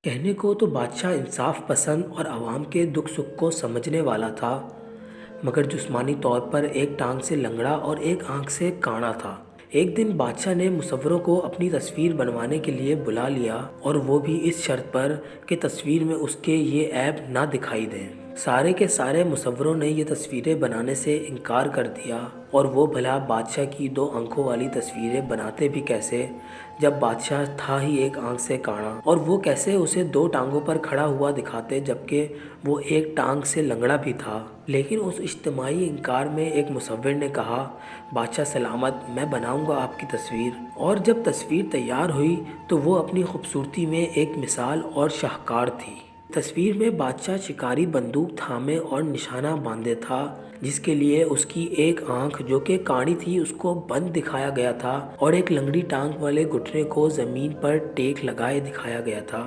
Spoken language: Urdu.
کہنے کو تو بادشاہ انصاف پسند اور عوام کے دکھ سکھ کو سمجھنے والا تھا، مگر جسمانی طور پر ایک ٹانگ سے لنگڑا اور ایک آنکھ سے کانا تھا۔ ایک دن بادشاہ نے مصوروں کو اپنی تصویر بنوانے کے لیے بلا لیا، اور وہ بھی اس شرط پر کہ تصویر میں اس کے یہ عیب نہ دکھائی دیں۔ سارے کے سارے مصوروں نے یہ تصویریں بنانے سے انکار کر دیا، اور وہ بھلا بادشاہ کی 2 آنکھوں والی تصویریں بناتے بھی کیسے جب بادشاہ تھا ہی ایک آنکھ سے کانا، اور وہ کیسے اسے 2 ٹانگوں پر کھڑا ہوا دکھاتے جبکہ وہ ایک ٹانگ سے لنگڑا بھی تھا۔ لیکن اس اجتماعی انکار میں ایک مصور نے کہا، بادشاہ سلامت، میں بناؤں گا آپ کی تصویر۔ اور جب تصویر تیار ہوئی تو وہ اپنی خوبصورتی میں ایک مثال اور شاہکار تھی۔ تصویر میں بادشاہ شکاری بندوق تھامے اور نشانہ باندھے تھا، جس کے لیے اس کی ایک آنکھ جو کہ کاڑی تھی اس کو بند دکھایا گیا تھا، اور ایک لنگڑی ٹانگ والے گھٹنے کو زمین پر ٹیک لگائے دکھایا گیا تھا۔